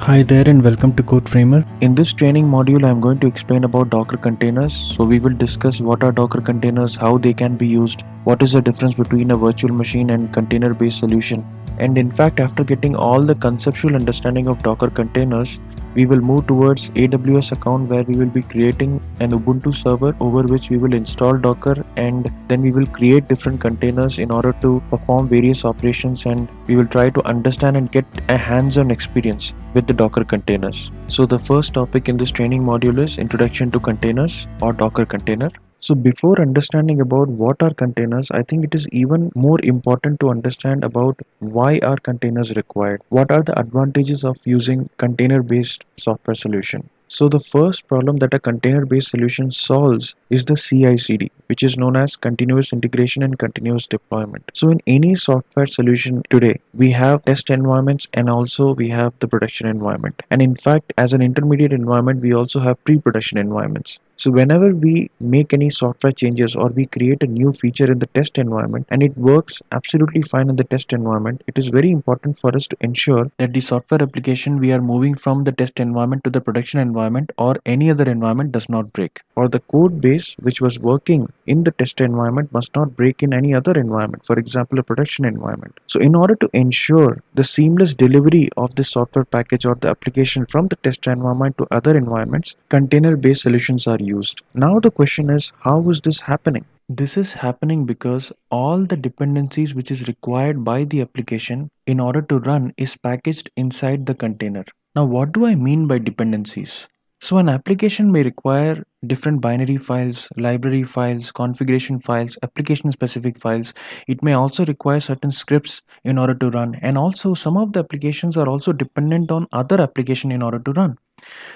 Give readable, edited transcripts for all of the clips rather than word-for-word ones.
Hi there and welcome to Code Framer. In this training module, I am going to explain about Docker containers. So we will discuss what are Docker containers, how they can be used, what is the difference between a virtual machine and container-based solution. And in fact, after getting all the conceptual understanding of Docker containers, we will move towards AWS account where we will be creating an Ubuntu server over which we will install Docker, and then we will create different containers in order to perform various operations, and we will try to understand and get a hands-on experience with the Docker containers. So the first topic in this training module is Introduction to Containers or Docker container. So before understanding about what are containers, I think it is even more important to understand about why are containers required. What are the advantages of using container-based software solution? So the first problem that a container-based solution solves is the CI/CD, which is known as continuous integration and continuous deployment. So in any software solution today, we have test environments and also we have the production environment. And in fact, as an intermediate environment, we also have pre-production environments. So whenever we make any software changes or we create a new feature in the test environment and it works absolutely fine in the test environment, it is very important for us to ensure that the software application we are moving from the test environment to the production environment or any other environment does not break, or the code base which was working in the test environment must not break in any other environment, for example a production environment. So in order to ensure the seamless delivery of the software package or the application from the test environment to other environments, container based solutions are used. Now the question is, how is this happening? This is happening because all the dependencies which is required by the application in order to run is packaged inside the container. Now what do I mean by dependencies? So an application may require different binary files, library files, configuration files, application specific files. It may also require certain scripts in order to run, and also some of the applications are also dependent on other application in order to run.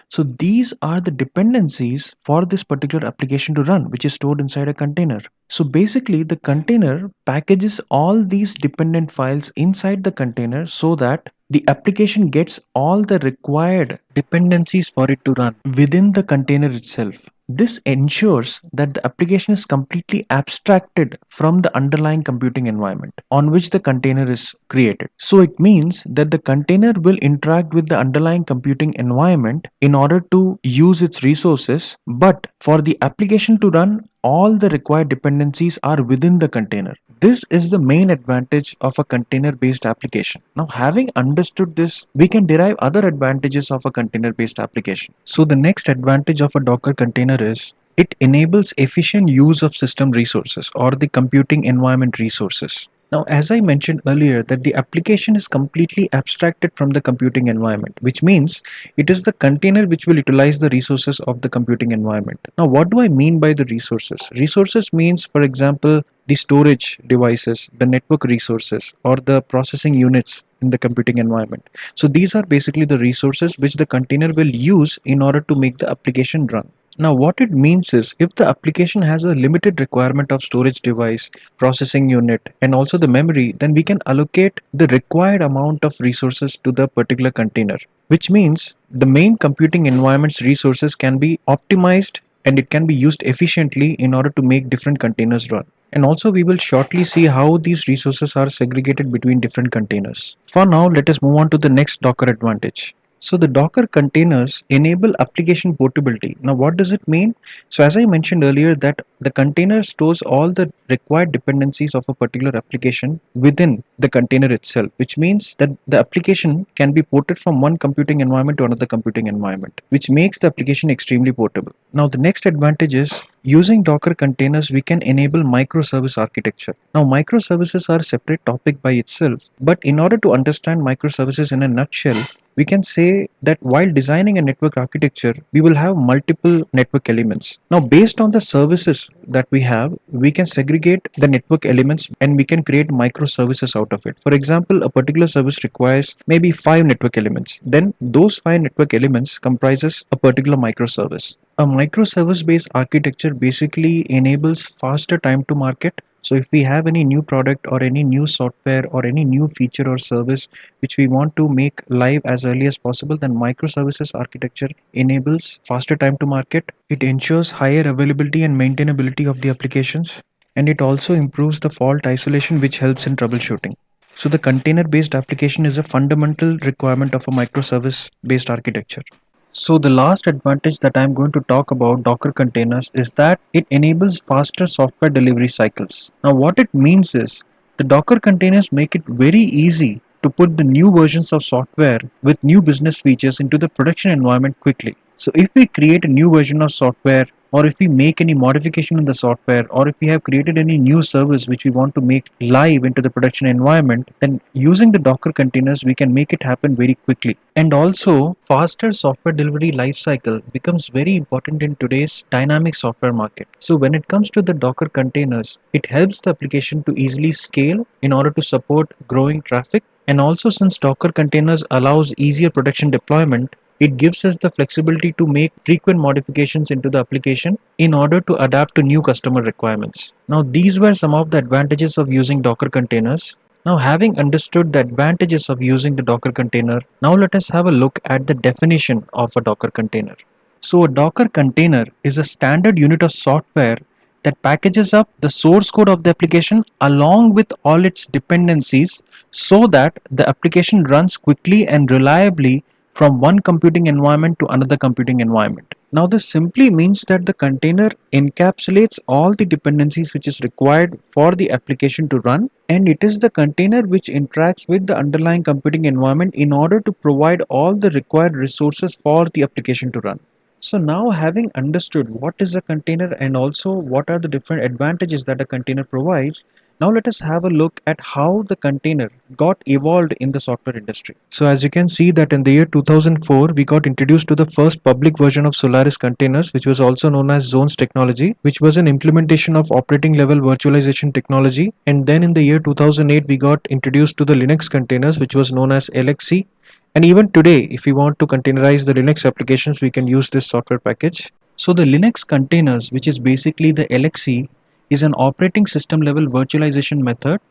So these are the dependencies for this particular application to run, which is stored inside a container. So basically the container packages all these dependent files inside the container so that the application gets all the required dependencies for it to run within the container itself. This ensures that the application is completely abstracted from the underlying computing environment on which the container is created. So it means that the container will interact with the underlying computing environment in order to use its resources, but for the application to run, all the required dependencies are within the container. This is the main advantage of a container-based application. Now, having understood this, we can derive other advantages of a container-based application. So the next advantage of a Docker container is it enables efficient use of system resources or the computing environment resources. Now, as I mentioned earlier, that the application is completely abstracted from the computing environment, which means it is the container which will utilize the resources of the computing environment. Now, what do I mean by the resources? Resources means, for example, the storage devices, the network resources, or the processing units in the computing environment. So these are basically the resources which the container will use in order to make the application run. Now what it means is, if the application has a limited requirement of storage device, processing unit, and also the memory, then we can allocate the required amount of resources to the particular container, which means the main computing environment's resources can be optimized and it can be used efficiently in order to make different containers run. And also we will shortly see how these resources are segregated between different containers. For now, let us move on to the next Docker advantage. So the Docker containers enable application portability. Now what does it mean? So as I mentioned earlier, that the container stores all the required dependencies of a particular application within the container itself, which means that the application can be ported from one computing environment to another computing environment, which makes the application extremely portable. Now the next advantage is, using Docker containers, we can enable microservice architecture. Now microservices are a separate topic by itself, but in order to understand microservices in a nutshell, we can say that while designing a network architecture, we will have multiple network elements. Now, based on the services that we have, we can segregate the network elements and we can create microservices out of it. For example, a particular service requires maybe 5 network elements. Then those 5 network elements comprises a particular microservice. A microservice based architecture basically enables faster time to market. So if we have any new product or any new software or any new feature or service which we want to make live as early as possible, then microservices architecture enables faster time to market. It ensures higher availability and maintainability of the applications, and it also improves the fault isolation, which helps in troubleshooting. So the container-based application is a fundamental requirement of a microservice-based architecture. So the last advantage that I'm going to talk about Docker containers is that it enables faster software delivery cycles. Now what it means is the Docker containers make it very easy to put the new versions of software with new business features into the production environment quickly. So if we create a new version of software, or if we make any modification in the software, or if we have created any new service which we want to make live into the production environment, then using the Docker containers we can make it happen very quickly. And also faster software delivery lifecycle becomes very important in today's dynamic software market. So when it comes to the Docker containers, it helps the application to easily scale in order to support growing traffic. And also, since Docker containers allows easier production deployment, it gives us the flexibility to make frequent modifications into the application in order to adapt to new customer requirements. Now, these were some of the advantages of using Docker containers. Now, having understood the advantages of using the Docker container, now let us have a look at the definition of a Docker container. So, a Docker container is a standard unit of software that packages up the source code of the application along with all its dependencies so that the application runs quickly and reliably from one computing environment to another computing environment. Now this simply means that the container encapsulates all the dependencies which is required for the application to run, and it is the container which interacts with the underlying computing environment in order to provide all the required resources for the application to run. So now, having understood what is a container and also what are the different advantages that a container provides, now let us have a look at how the container got evolved in the software industry. So as you can see that in the year 2004, we got introduced to the first public version of Solaris containers, which was also known as Zones technology, which was an implementation of operating level virtualization technology. And then in the year 2008, we got introduced to the Linux containers, which was known as LXC. And even today, if we want to containerize the Linux applications, we can use this software package. So the Linux containers, which is basically the LXC, is an operating system level virtualization method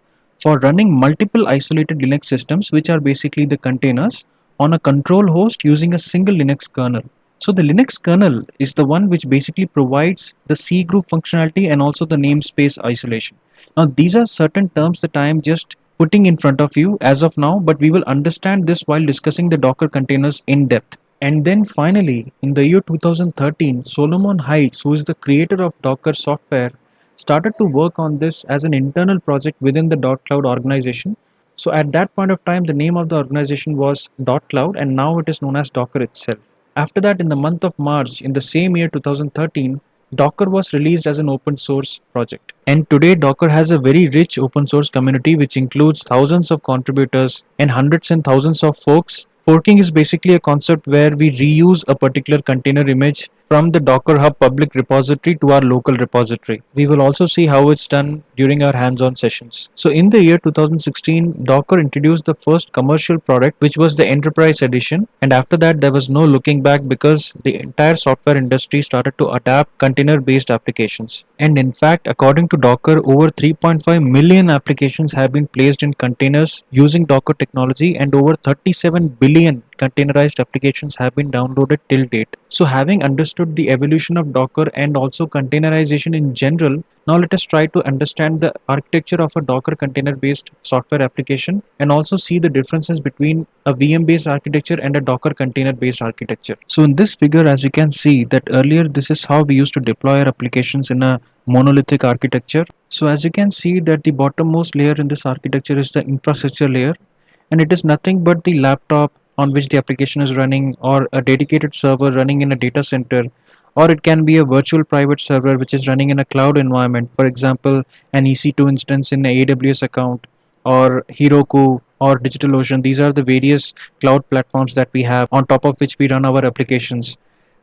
for running multiple isolated Linux systems, which are basically the containers, on a control host using a single Linux kernel. So the Linux kernel is the one which basically provides the C group functionality and also the namespace isolation. Now these are certain terms that I am just putting in front of you as of now, but we will understand this while discussing the Docker containers in depth. And then finally, in the year 2013, Solomon Heights, who is the creator of Docker software, started to work on this as an internal project within the .cloud organization. So at that point of time, the name of the organization was .cloud, and now it is known as Docker itself. After that, in the month of March in the same year 2013, Docker was released as an open source project. And today Docker has a very rich open source community which includes thousands of contributors and hundreds and thousands of forks. Forking is basically a concept where we reuse a particular container image from the Docker Hub public repository to our local repository. We will also see how it's done during our hands-on sessions. So in the year 2016, Docker introduced the first commercial product, which was the Enterprise Edition. And after that, there was no looking back because the entire software industry started to adapt container-based applications. And in fact, according to Docker, over 3.5 million applications have been placed in containers using Docker technology, and over 37 billion containerized applications have been downloaded till date. So having understood the evolution of Docker and also containerization in general, now let us try to understand the architecture of a Docker container based software application and also see the differences between a VM based architecture and a Docker container based architecture. So in this figure, as you can see that earlier, this is how we used to deploy our applications in a monolithic architecture. So as you can see that the bottommost layer in this architecture is the infrastructure layer, and it is nothing but the laptop on which the application is running, or a dedicated server running in a data center, or it can be a virtual private server which is running in a cloud environment, for example an EC2 instance in an AWS account, or Heroku or DigitalOcean. These are the various cloud platforms that we have on top of which we run our applications.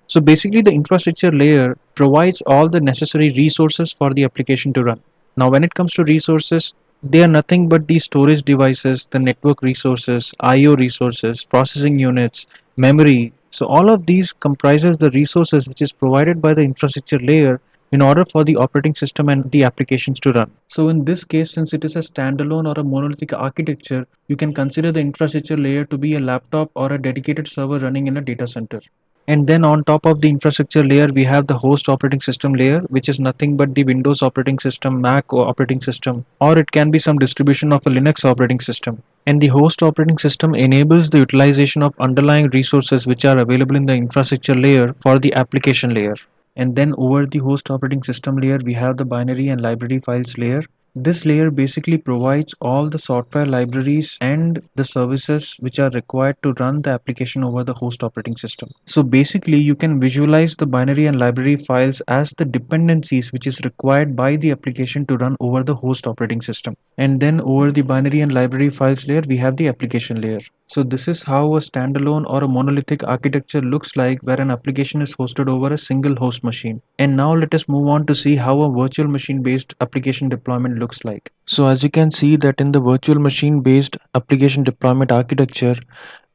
So basically the infrastructure layer provides all the necessary resources for the application to run. Now when it comes to resources, they are nothing but the storage devices, the network resources, IO resources, processing units, memory. So all of these comprises the resources which is provided by the infrastructure layer in order for the operating system and the applications to run. So in this case, since it is a standalone or a monolithic architecture, you can consider the infrastructure layer to be a laptop or a dedicated server running in a data center. And then on top of the infrastructure layer, we have the host operating system layer, which is nothing but the Windows operating system, Mac operating system, or it can be some distribution of a Linux operating system. And the host operating system enables the utilization of underlying resources which are available in the infrastructure layer for the application layer. And then over the host operating system layer, we have the binary and library files layer. This layer basically provides all the software libraries and the services which are required to run the application over the host operating system. So basically, you can visualize the binary and library files as the dependencies which is required by the application to run over the host operating system. And then over the binary and library files layer, we have the application layer. So this is how a standalone or a monolithic architecture looks like, where an application is hosted over a single host machine. And now let us move on to see how a virtual machine based application deployment looks like. So as you can see that in the virtual machine based application deployment architecture,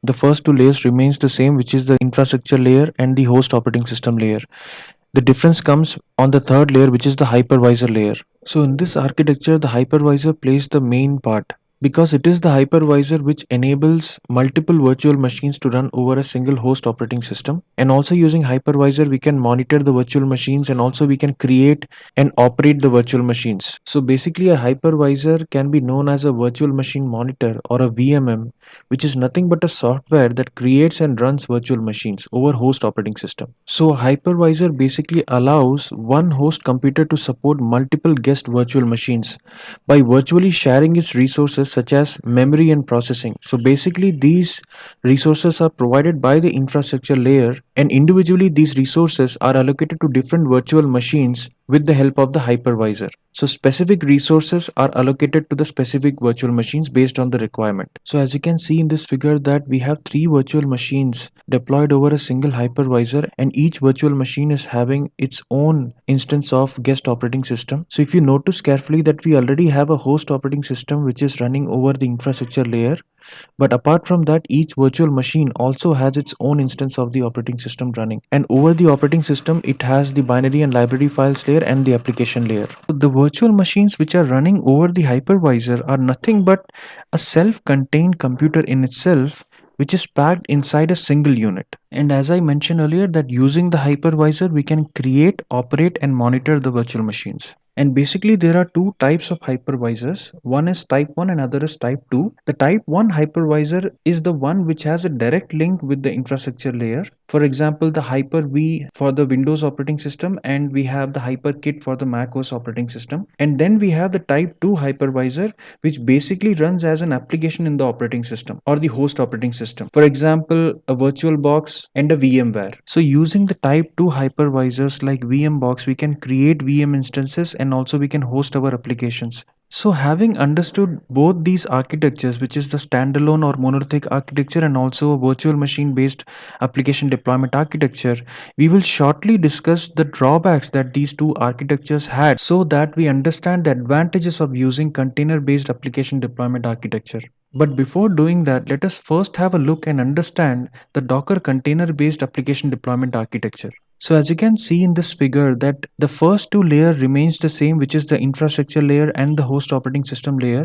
the first two layers remains the same, which is the infrastructure layer and the host operating system layer. The difference comes on the third layer, which is the hypervisor layer. So in this architecture, the hypervisor plays the main part because it is the hypervisor which enables multiple virtual machines to run over a single host operating system. And also using hypervisor, we can monitor the virtual machines and also we can create and operate the virtual machines. So basically a hypervisor can be known as a virtual machine monitor or a VMM, which is nothing but a software that creates and runs virtual machines over host operating system. So a hypervisor basically allows one host computer to support multiple guest virtual machines by virtually sharing its resources such as memory and processing. So basically these resources are provided by the infrastructure layer, and individually these resources are allocated to different virtual machines with the help of the hypervisor. So specific resources are allocated to the specific virtual machines based on the requirement. So as you can see in this figure that we have three virtual machines deployed over a single hypervisor, and each virtual machine is having its own instance of guest operating system. So if you notice carefully that we already have a host operating system which is running over the infrastructure layer, but apart from that, each virtual machine also has its own instance of the operating system running. And over the operating system, it has the binary and library files layer and the application layer. So the virtual machines which are running over the hypervisor are nothing but a self-contained computer in itself, which is packed inside a single unit. And as I mentioned earlier, that using the hypervisor, we can create, operate, and monitor the virtual machines. And basically, there are two types of hypervisors. One is type 1 and other is type 2. The type 1 hypervisor is the one which has a direct link with the infrastructure layer. For example, the Hyper-V for the Windows operating system, and we have the HyperKit for the Mac OS operating system. And then we have the type 2 hypervisor, which basically runs as an application in the operating system or the host operating system. For example, a VirtualBox and a VMware. So using the type 2 hypervisors like VMbox, we can create VM instances and also we can host our applications. So having understood both these architectures, which is the standalone or monolithic architecture and also a virtual machine based application deployment architecture, we will shortly discuss the drawbacks that these two architectures had so that we understand the advantages of using container based application deployment architecture. But before doing that, let us first have a look and understand the Docker container based application deployment architecture. So as you can see in this figure that the first two layer remains the same, which is the infrastructure layer and the host operating system layer.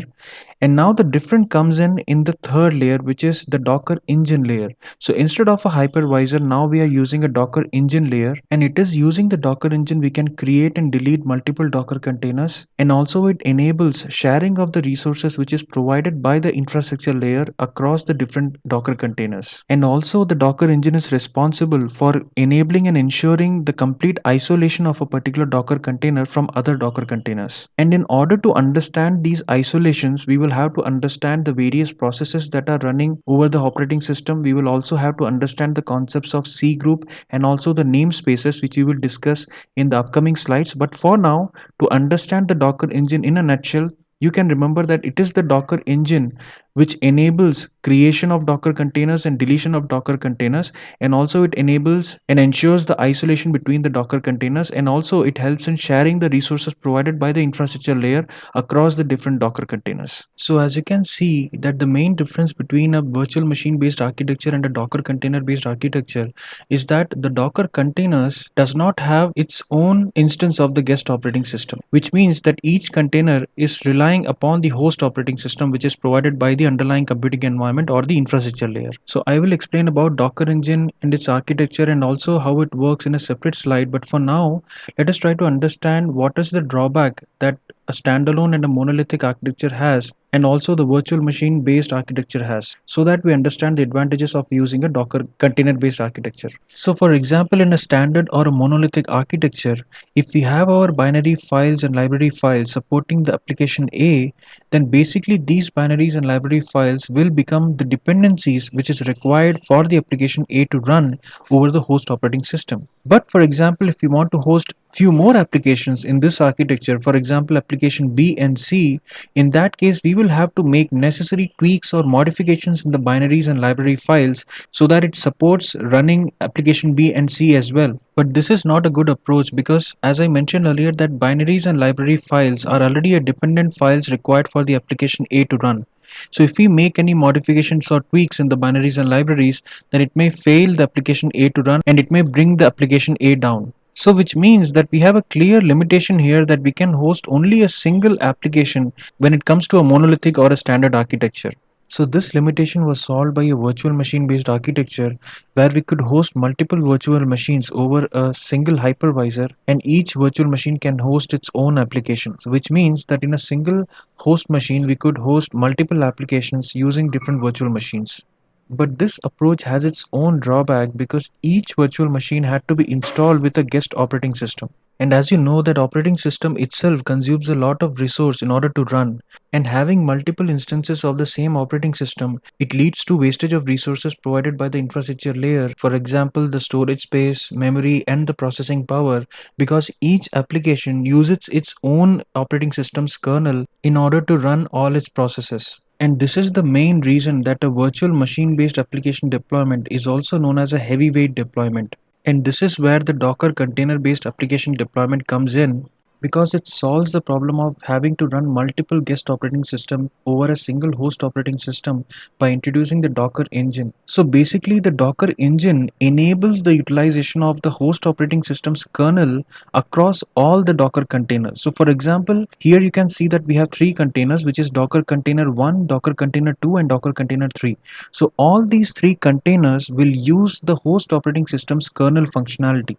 And now the difference comes in the third layer, which is the Docker engine layer. So instead of a hypervisor, now we are using a Docker engine layer, and it is using the Docker engine we can create and delete multiple Docker containers. And also it enables sharing of the resources which is provided by the infrastructure layer across the different Docker containers. And also the Docker engine is responsible for enabling and ensuring the complete isolation of a particular Docker container from other Docker containers. And in order to understand these isolations, we will have to understand the various processes that are running over the operating system. We will also have to understand the concepts of C group and also the namespaces, which we will discuss in the upcoming slides. But for now, to understand the Docker engine in a nutshell, you can remember that it is the Docker engine which enables creation of Docker containers and deletion of Docker containers, and also it enables and ensures the isolation between the Docker containers, and also it helps in sharing the resources provided by the infrastructure layer across the different Docker containers. So as you can see that the main difference between a virtual machine based architecture and a Docker container based architecture is that the Docker containers does not have its own instance of the guest operating system, which means that each container is relying upon the host operating system which is provided by the the underlying computing environment or the infrastructure layer. So I will explain about Docker Engine and its architecture and also how it works in a separate slide. But for now, let us try to understand what is the drawback that a standalone and a monolithic architecture has, and also the virtual machine based architecture has, so that we understand the advantages of using a Docker container based architecture. So for example, in a standard or a monolithic architecture, if we have our binary files and library files supporting the application A, then basically these binaries and library files will become the dependencies which is required for the application A to run over the host operating system. But for example, if we want to host few more applications in this architecture, for example application B and C, in that case we will have to make necessary tweaks or modifications in the binaries and library files so that it supports running application B and C as well. But this is not a good approach because, as I mentioned earlier, that binaries and library files are already a dependent files required for the application A to run. So if we make any modifications or tweaks in the binaries and libraries, then it may fail the application A to run and it may bring the application A down. So which means that we have a clear limitation here that we can host only a single application when it comes to a monolithic or a standard architecture. So this limitation was solved by a virtual machine based architecture where we could host multiple virtual machines over a single hypervisor, and each virtual machine can host its own applications, which means that in a single host machine we could host multiple applications using different virtual machines. But this approach has its own drawback because each virtual machine had to be installed with a guest operating system. And as you know, that operating system itself consumes a lot of resource in order to run, and having multiple instances of the same operating system, it leads to wastage of resources provided by the infrastructure layer, for example the storage space, memory and the processing power, because each application uses its own operating system's kernel in order to run all its processes. And this is the main reason that a virtual machine based application deployment is also known as a heavyweight deployment. And this is where the Docker container based application deployment comes in, because it solves the problem of having to run multiple guest operating system over a single host operating system by introducing the Docker engine. So basically the Docker engine enables the utilization of the host operating system's kernel across all the Docker containers. So for example, here you can see that we have three containers, which is Docker container 1, Docker container 2 and Docker container 3. So all these three containers will use the host operating system's kernel functionality.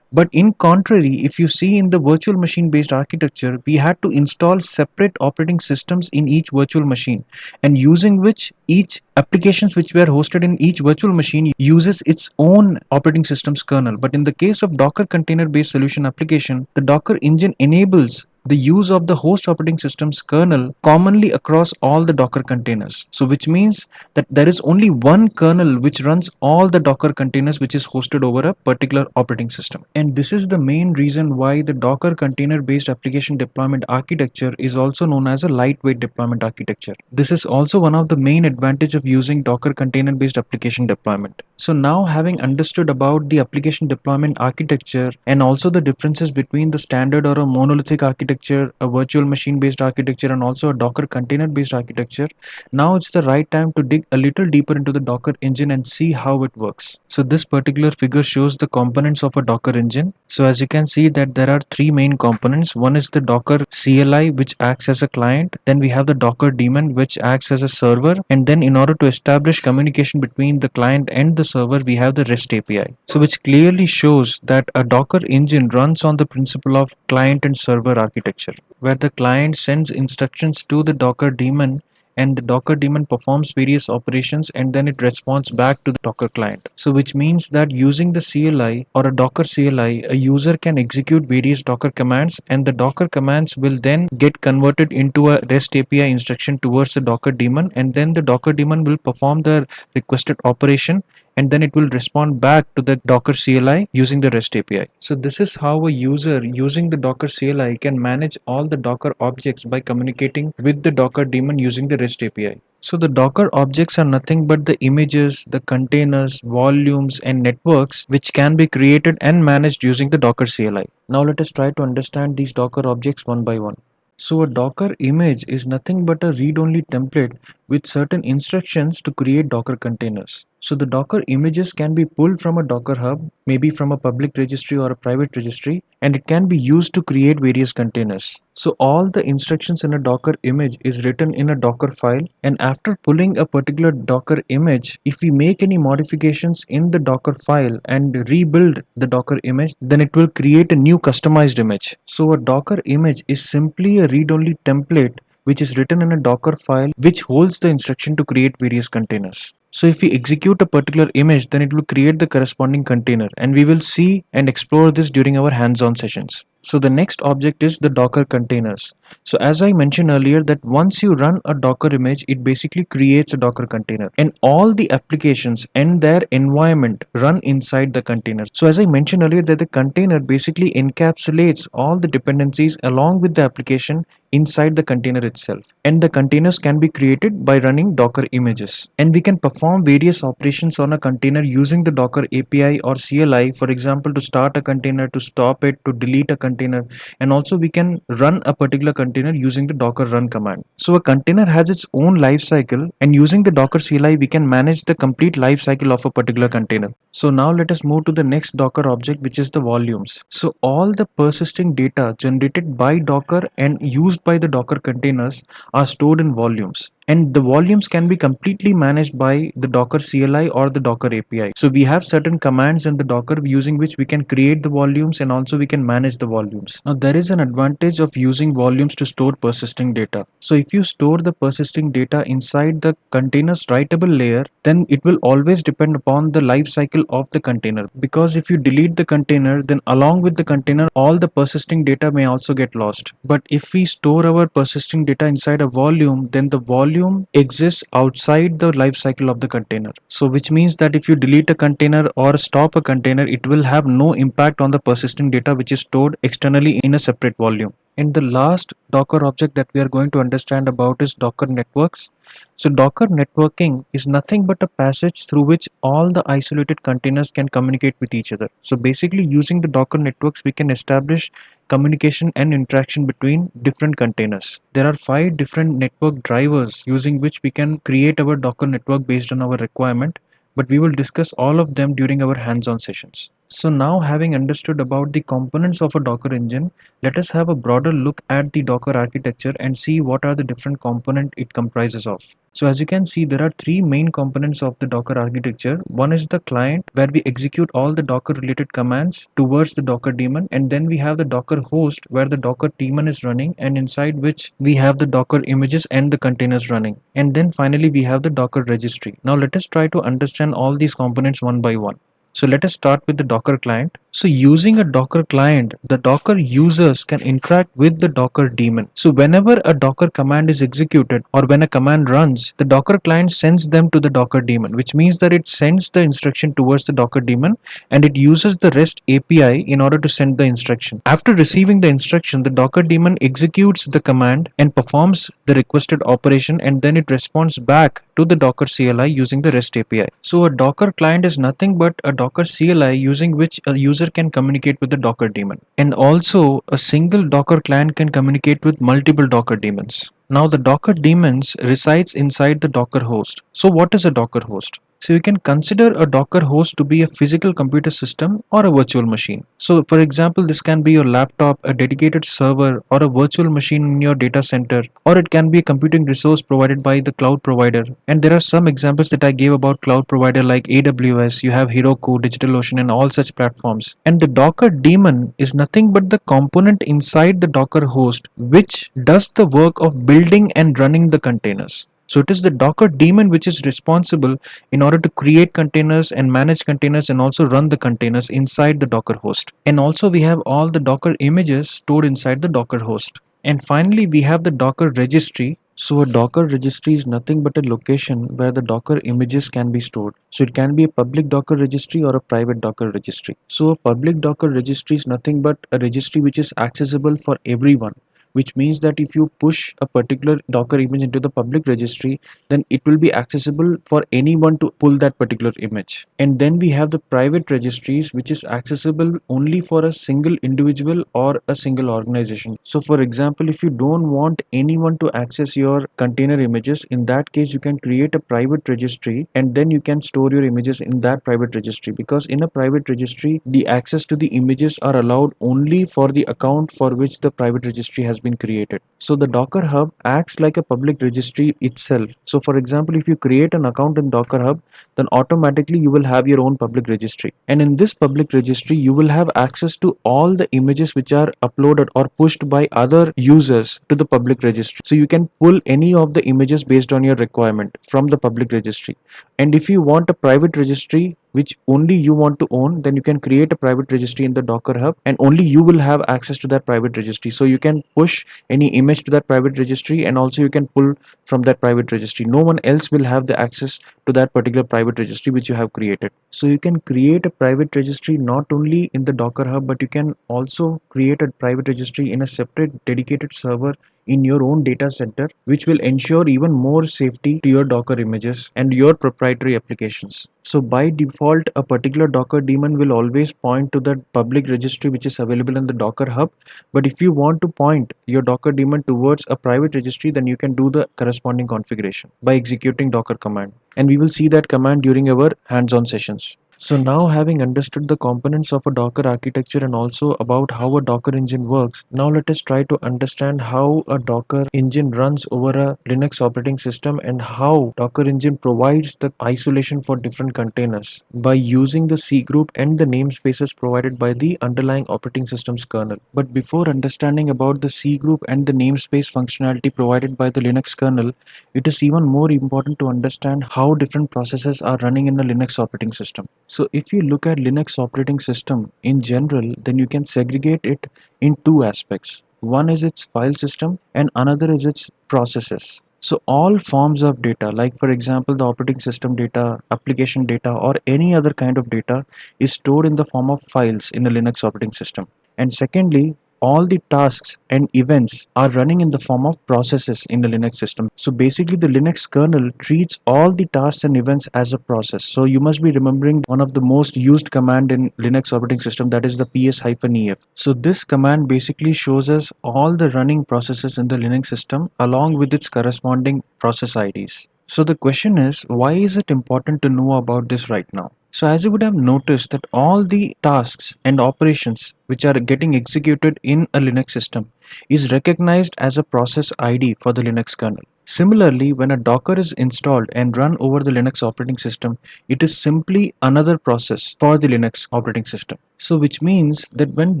But in contrary, if you see in the virtual machine based architecture, we had to install separate operating systems in each virtual machine, and using which each applications which were hosted in each virtual machine uses its own operating system's kernel. But in the case of Docker container based solution application, the Docker engine enables the use of the host operating system's kernel commonly across all the Docker containers. So which means that there is only one kernel which runs all the Docker containers which is hosted over a particular operating system. And this is the main reason why the Docker container based application deployment architecture is also known as a lightweight deployment architecture. This is also one of the main advantage of using Docker container based application deployment. So now, having understood about the application deployment architecture and also the differences between the standard or a monolithic architecture, a virtual machine based architecture and also a Docker container based architecture, now it's the right time to dig a little deeper into the Docker engine and see how it works. So this particular figure shows the components of a Docker engine. So as you can see that there are three main components. One is the Docker CLI, which acts as a client. Then we have the Docker daemon, which acts as a server. And then in order to establish communication between the client and the server, we have the REST API. So which clearly shows that a Docker engine runs on the principle of client and server architecture, where the client sends instructions to the Docker daemon and the Docker daemon performs various operations and then it responds back to the Docker client. So which means that using the CLI or a Docker CLI, a user can execute various Docker commands and the Docker commands will then get converted into a REST API instruction towards the Docker daemon, and then the Docker daemon will perform the requested operation and then it will respond back to the Docker CLI using the REST API. So this is how a user using the Docker CLI can manage all the Docker objects by communicating with the Docker daemon using the REST API. So the Docker objects are nothing but the images, the containers, volumes and networks which can be created and managed using the Docker CLI. Now let us try to understand these Docker objects one by one. So a Docker image is nothing but a read-only template with certain instructions to create Docker containers. So the Docker images can be pulled from a Docker hub, maybe from a public registry or a private registry, and it can be used to create various containers. So all the instructions in a Docker image is written in a Docker file, and after pulling a particular Docker image, if we make any modifications in the Docker file and rebuild the Docker image, then it will create a new customized image. So a Docker image is simply a read-only template which is written in a Docker file which holds the instruction to create various containers. So if we execute a particular image, then it will create the corresponding container, and we will see and explore this during our hands-on sessions. So the next object is the Docker containers. So as I mentioned earlier, that once you run a Docker image, it basically creates a Docker container, and all the applications and their environment run inside the container. So as I mentioned earlier, that the container basically encapsulates all the dependencies along with the application inside the container itself, and the containers can be created by running Docker images, and we can perform various operations on a container using the Docker API or CLI, for example, to start a container, to stop it, to delete a container, and also we can run a particular container using the Docker run command. So a container has its own life cycle, and using the Docker CLI we can manage the complete life cycle of a particular container. So now let us move to the next Docker object, which is the volumes. So all the persisting data generated by Docker and used by the Docker containers are stored in volumes, and the volumes can be completely managed by the Docker CLI or the Docker API. So we have certain commands in the Docker using which we can create the volumes, and also we can manage the volumes. Now there is an advantage of using volumes to store persisting data. So if you store the persisting data inside the container's writable layer, then it will always depend upon the life cycle of the container, because if you delete the container, then along with the container all the persisting data may also get lost. But if we store our persisting data inside a volume, then the volume exists outside the life cycle of the container. So which means that if you delete a container or stop a container, it will have no impact on the persisting data which is stored externally in a separate volume. And the last Docker object that we are going to understand about is Docker networks. So Docker networking is nothing but a passage through which all the isolated containers can communicate with each other. So basically using the Docker networks we can establish communication and interaction between different containers. There are 5 different network drivers using which we can create our Docker network based on our requirement, but we will discuss all of them during our hands-on sessions. So now, having understood about the components of a Docker engine, let us have a broader look at the Docker architecture and see what are the different components it comprises of. So as you can see, there are 3 main components of the Docker architecture. One is the client, where we execute all the Docker related commands towards the Docker daemon, and then we have the Docker host where the Docker daemon is running, and inside which we have the Docker images and the containers running. And then finally we have the Docker registry. Now let us try to understand all these components one by one. So let us start with the Docker client. So using a Docker client, the Docker users can interact with the Docker daemon. So whenever a Docker command is executed or when a command runs, the Docker client sends them to the Docker daemon, which means that it sends the instruction towards the Docker daemon, and it uses the REST API in order to send the instruction. After receiving the instruction, the Docker daemon executes the command and performs the requested operation, and then it responds back to the Docker CLI using the REST API. So a Docker client is nothing but a Docker CLI using which a user can communicate with the Docker daemon. And also a single Docker client can communicate with multiple Docker daemons. Now the Docker daemons resides inside the Docker host. So what is a Docker host? So you can consider a Docker host to be a physical computer system or a virtual machine. So for example, this can be your laptop, a dedicated server, or a virtual machine in your data center, or it can be a computing resource provided by the cloud provider. And there are some examples that I gave about cloud provider like AWS, you have Heroku, DigitalOcean, and all such platforms. And the Docker daemon is nothing but the component inside the Docker host which does the work of building and running the containers. So it is the Docker daemon which is responsible in order to create containers and manage containers and also run the containers inside the Docker host. And also we have all the Docker images stored inside the Docker host. And finally we have the Docker registry. So a Docker registry is nothing but a location where the Docker images can be stored. So it can be a public Docker registry or a private Docker registry. So a public Docker registry is nothing but a registry which is accessible for everyone, which means that if you push a particular Docker image into the public registry, then it will be accessible for anyone to pull that particular image. And then we have the private registries, which is accessible only for a single individual or a single organization. So for example, if you don't want anyone to access your container images, in that case you can create a private registry and then you can store your images in that private registry, because in a private registry the access to the images are allowed only for the account for which the private registry has been created. So the Docker Hub acts like a public registry itself. So for example, if you create an account in Docker Hub, then automatically you will have your own public registry, and in this public registry you will have access to all the images which are uploaded or pushed by other users to the public registry. So you can pull any of the images based on your requirement from the public registry. And if you want a private registry which only you want to own, then you can create a private registry in the Docker Hub and only you will have access to that private registry. So you can push any image to that private registry and also you can pull from that private registry. No one else will have the access to that particular private registry which you have created. So you can create a private registry not only in the Docker Hub, but you can also create a private registry in a separate dedicated server in your own data center, which will ensure even more safety to your Docker images and your proprietary applications. So by default, a particular Docker daemon will always point to the public registry which is available in the Docker Hub. But if you want to point your Docker daemon towards a private registry, then you can do the corresponding configuration by executing Docker command. And we will see that command during our hands-on sessions. So now, having understood the components of a Docker architecture and also about how a Docker engine works, now let us try to understand how a Docker engine runs over a Linux operating system and how Docker engine provides the isolation for different containers by using the C group and the namespaces provided by the underlying operating system's kernel. But before understanding about the C group and the namespace functionality provided by the Linux kernel, it is even more important to understand how different processes are running in a Linux operating system. So if you look at Linux operating system in general, then you can segregate it in two aspects. One is its file system and another is its processes. So all forms of data, like for example the operating system data, application data, or any other kind of data is stored in the form of files in a Linux operating system. And secondly, all the tasks and events are running in the form of processes in the Linux system. So basically the Linux kernel treats all the tasks and events as a process. So you must be remembering one of the most used command in Linux operating system, that is the ps-ef. So this command basically shows us all the running processes in the Linux system along with its corresponding process IDs. So the question is, why is it important to know about this right now? So as you would have noticed that all the tasks and operations which are getting executed in a Linux system is recognized as a process ID for the Linux kernel. Similarly, when a Docker is installed and run over the Linux operating system, it is simply another process for the Linux operating system. So which means that when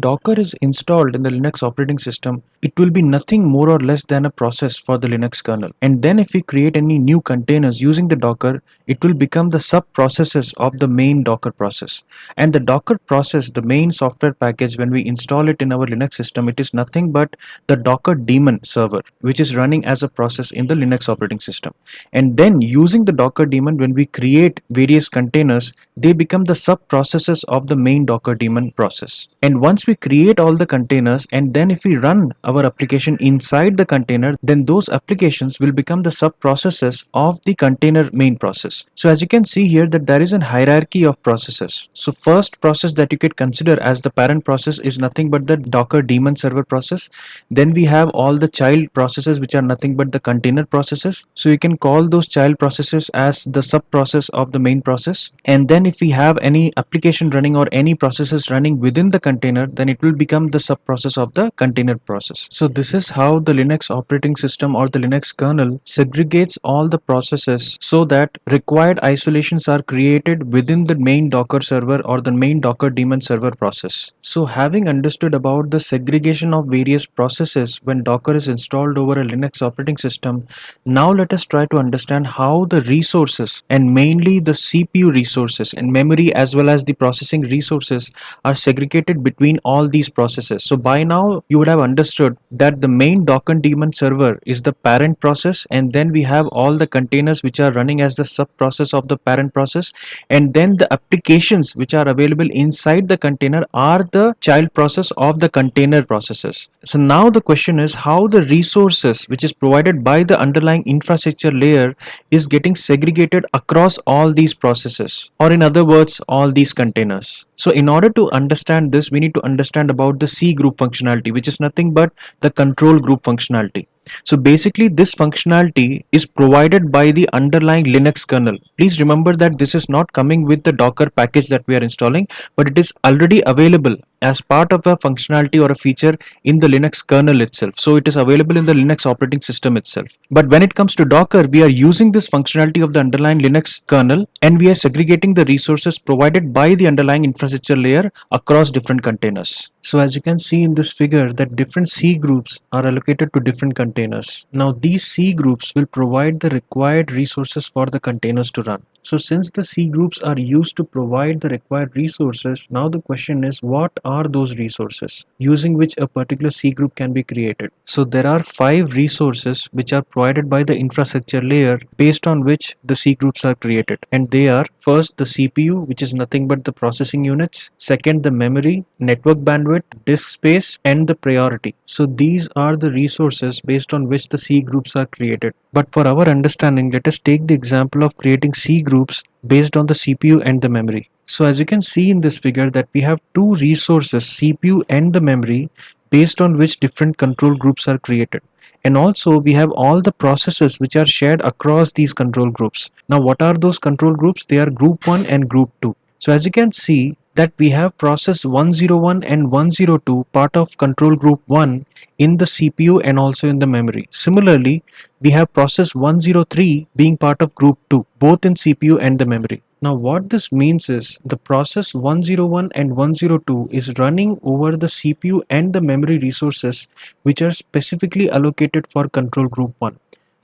Docker is installed in the Linux operating system, it will be nothing more or less than a process for the Linux kernel. And then if we create any new containers using the Docker, it will become the sub-processes of the main Docker process. And the Docker process, the main software package, when we install it in our Linux system, it is nothing but the Docker daemon server, which is running as a process in the Linux operating system. And then using the Docker daemon, when we create various containers, they become the sub-processes of the main Docker daemon process. And once we create all the containers and then if we run our application inside the container, then those applications will become the sub-processes of the container main process. So as you can see here that there is a hierarchy of processes. So first process that you could consider as the parent process is nothing but the Docker daemon server process. Then we have all the child processes which are nothing but the container processes. So you can call those child processes as the sub process of the main process. And then if we have any application running or any processes running within the container, then it will become the sub process of the container process. So this is how the Linux operating system or the Linux kernel segregates all the processes so that required isolations are created within the main Docker server or the main Docker daemon server process. So having understood about the segregation of various processes when Docker is installed over a Linux operating system, now let us try to understand how the resources and mainly the CPU resources and memory as well as the processing resources are segregated between all these processes. So by now you would have understood that the main Docker daemon server is the parent process, and then we have all the containers which are running as the sub process of the parent process, and then the applications which are available inside the container are the child process of the container processes. So now the question is how the resources which is provided by the underlying infrastructure layer is getting segregated across all these processes, or in other words, all these containers. So in order to understand this, we need to understand about the C group functionality, which is nothing but the control group functionality. So basically this functionality is provided by the underlying Linux kernel. Please remember that this is not coming with the Docker package that we are installing, but it is already available as part of a functionality or a feature in the Linux kernel itself. So it is available in the Linux operating system itself. But when it comes to Docker, we are using this functionality of the underlying Linux kernel, and we are segregating the resources provided by the underlying infrastructure layer across different containers. So as you can see in this figure that different C groups are allocated to different containers. Now these C groups will provide the required resources for the containers to run. So since the C groups are used to provide the required resources, now the question is what are those resources using which a particular C group can be created. So there are 5 resources which are provided by the infrastructure layer based on which the C groups are created, and they are first the CPU, which is nothing but the processing units, second the memory, network bandwidth, disk space, and the priority. So these are the resources based on which the C groups are created. But for our understanding, let us take the example of creating C groups based on the CPU and the memory. So as you can see in this figure that we have two resources, CPU and the memory, based on which different control groups are created. And also we have all the processes which are shared across these control groups. Now what are those control groups? They are group 1 and group 2. So as you can see that we have process 101 and 102 part of control group 1 in the CPU and also in the memory. Similarly, we have process 103 being part of group 2 both in CPU and the memory. Now what this means is the process 101 and 102 is running over the CPU and the memory resources which are specifically allocated for control group 1.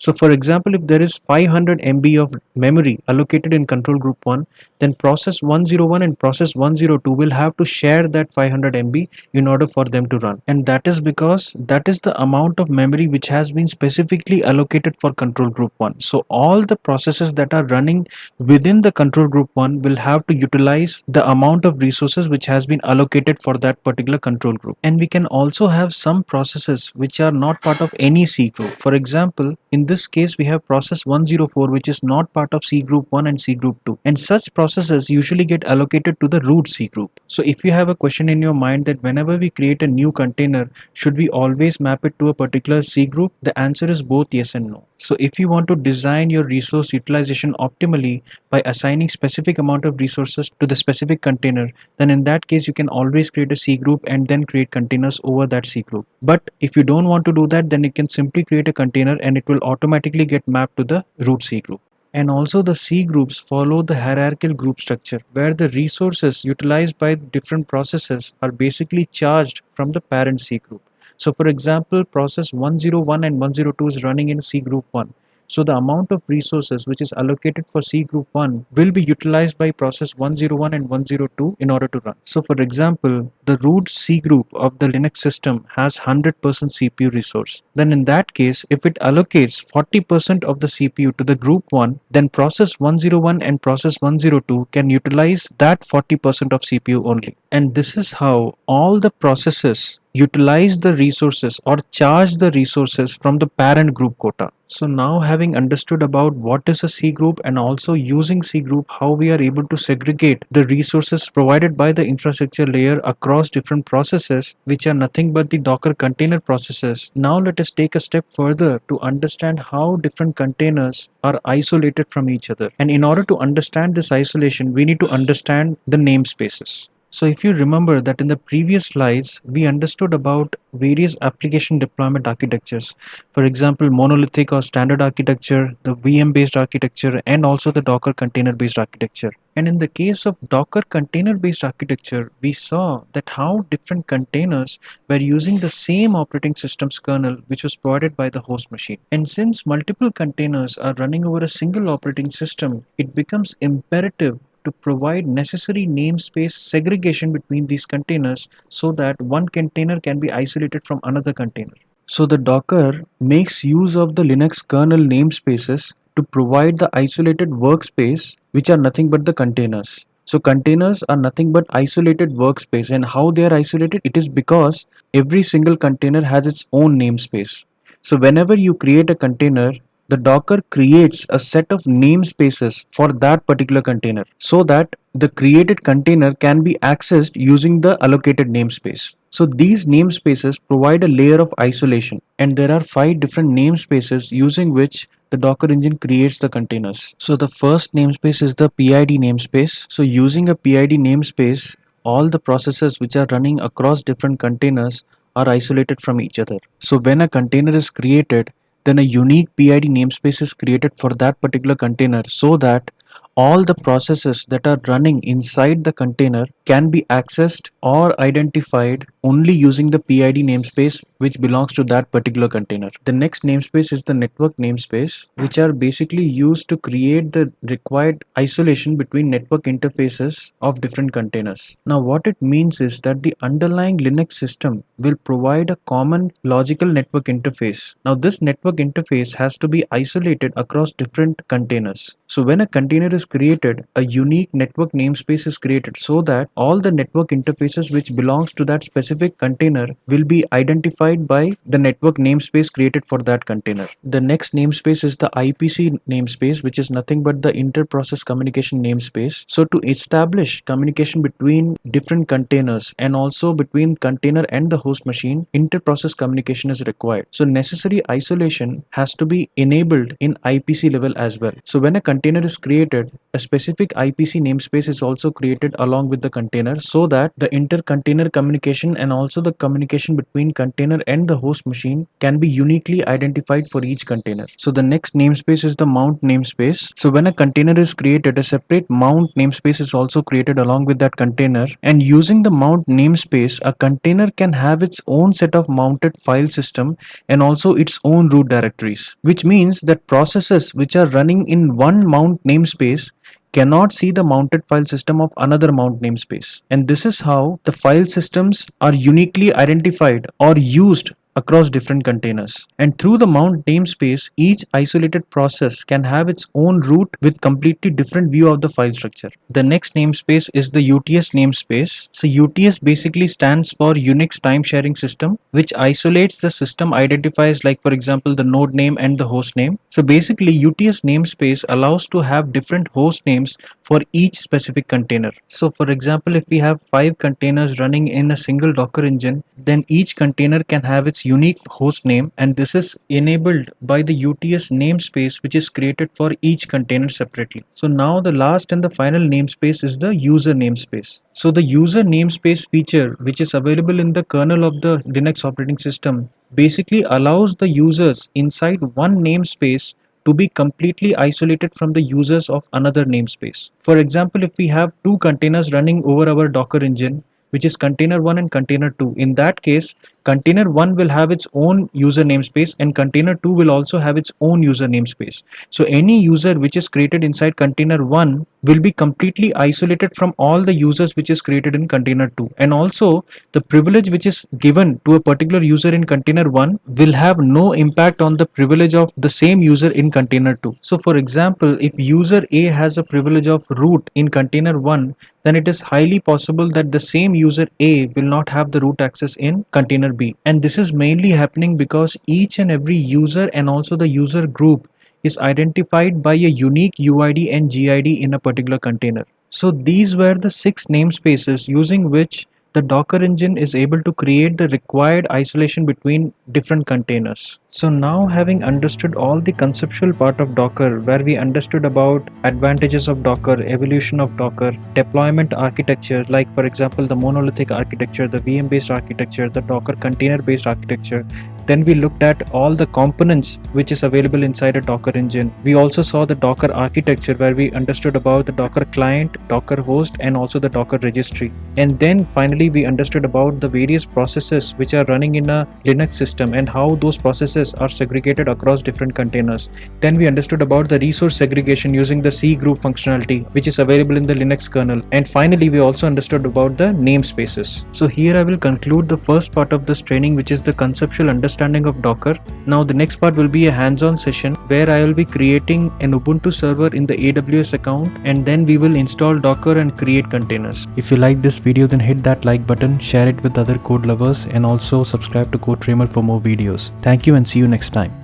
So for example, if there is 500 MB of memory allocated in control group 1, then process 101 and process 102 will have to share that 500 MB in order for them to run. And that is because that is the amount of memory which has been specifically allocated for control group 1. So all the processes that are running within the control group 1 will have to utilize the amount of resources which has been allocated for that particular control group. And we can also have some processes which are not part of any C group. For example, in this case we have process 104 which is not part of C group 1 and C group 2, and such processes usually get allocated to the root C group. So if you have a question in your mind that whenever we create a new container, should we always map it to a particular C group, the answer is both yes and no. So if you want to design your resource utilization optimally by assigning specific amount of resources to the specific container, then in that case you can always create a C group and then create containers over that C group. But if you don't want to do that, then you can simply create a container and it will automatically get mapped to the root C group. And also the C groups follow the hierarchical group structure where the resources utilized by different processes are basically charged from the parent C group. So for example, process 101 and 102 is running in C group 1. So the amount of resources which is allocated for C group 1 will be utilized by process 101 and 102 in order to run. So for example, the root C group of the Linux system has 100% CPU resource. Then in that case, if it allocates 40% of the CPU to the group 1, then process 101 and process 102 can utilize that 40% of CPU only. And this is how all the processes utilize the resources or charge the resources from the parent group quota. So now having understood about what is a C group and also using C group how we are able to segregate the resources provided by the infrastructure layer across different processes which are nothing but the Docker container processes. Now let us take a step further to understand how different containers are isolated from each other. And in order to understand this isolation, we need to understand the namespaces. So if you remember that in the previous slides, we understood about various application deployment architectures. For example, monolithic or standard architecture, the VM based architecture, and also the Docker container based architecture. And in the case of Docker container based architecture, we saw that how different containers were using the same operating system's kernel which was provided by the host machine. And since multiple containers are running over a single operating system, it becomes imperative to provide necessary namespace segregation between these containers so that one container can be isolated from another container. So the Docker makes use of the Linux kernel namespaces to provide the isolated workspace which are nothing but the containers. So containers are nothing but isolated workspace, and how they are isolated, it is because every single container has its own namespace. So whenever you create a container, the Docker creates a set of namespaces for that particular container so that the created container can be accessed using the allocated namespace. So these namespaces provide a layer of isolation, and there are 5 different namespaces using which the Docker engine creates the containers. So the first namespace is the PID namespace. So using a PID namespace, all the processes which are running across different containers are isolated from each other. So when a container is created, then a unique PID namespace is created for that particular container so that all the processes that are running inside the container can be accessed or identified only using the PID namespace which belongs to that particular container. The next namespace is the network namespace, which are basically used to create the required isolation between network interfaces of different containers. Now what it means is that the underlying Linux system will provide a common logical network interface. Now this network interface has to be isolated across different containers. So when a container is created, a unique network namespace is created so that all the network interfaces which belongs to that specific container will be identified by the network namespace created for that container. The next namespace is the IPC namespace, which is nothing but the inter-process communication namespace. So to establish communication between different containers and also between container and the host machine, inter-process communication is required. So necessary isolation has to be enabled in IPC level as well. So when a container is created, a specific IPC namespace is also created along with the container so that the inter-container communication and also the communication between container and the host machine can be uniquely identified for each container. So the next namespace is the mount namespace. So when a container is created, a separate mount namespace is also created along with that container, and using the mount namespace, a container can have its own set of mounted file system and also its own root directories, which means that processes which are running in one mount namespace cannot see the mounted file system of another mount namespace. And this is how the file systems are uniquely identified or used across different containers. And through the mount namespace, each isolated process can have its own root with completely different view of the file structure. The next namespace is the UTS namespace. So UTS basically stands for Unix Time Sharing System, which isolates the system identifiers like for example the node name and the host name. So basically UTS namespace allows to have different host names for each specific container. So for example, if we have 5 containers running in a single Docker engine, then each container can have its unique host name, and this is enabled by the UTS namespace which is created for each container separately. So now the last and the final namespace is the user namespace. So the user namespace feature, which is available in the kernel of the Linux operating system, basically allows the users inside one namespace to be completely isolated from the users of another namespace. For example, if we have 2 containers running over our Docker engine, which is container 1 and container 2. In that case, container 1 will have its own user namespace and container 2 will also have its own user namespace. So any user which is created inside container 1 will be completely isolated from all the users which is created in container 2. And also the privilege which is given to a particular user in container 1 will have no impact on the privilege of the same user in container 2. So for example, if user A has a privilege of root in container 1, then it is highly possible that the same user A will not have the root access in container B. And this is mainly happening because each and every user and also the user group is identified by a unique UID and GID in a particular container. So these were the 6 namespaces using which the Docker engine is able to create the required isolation between different containers. So now, having understood all the conceptual part of Docker, where we understood about advantages of Docker, evolution of Docker, deployment architecture, like for example the monolithic architecture, the VM based architecture, the Docker container based architecture, then we looked at all the components which is available inside a Docker engine. We also saw the Docker architecture, where we understood about the Docker client, Docker host, and also the Docker registry. And then finally we understood about the various processes which are running in a Linux system and how those processes resources are segregated across different containers. Then we understood about the resource segregation using the CGroup functionality, which is available in the Linux kernel. And finally, we also understood about the namespaces. So here I will conclude the first part of this training, which is the conceptual understanding of Docker. Now the next part will be a hands-on session where I will be creating an Ubuntu server in the AWS account, and then we will install Docker and create containers. If you like this video, then hit that like button, share it with other code lovers, and also subscribe to CodeFramer for more videos. Thank you and see you next time.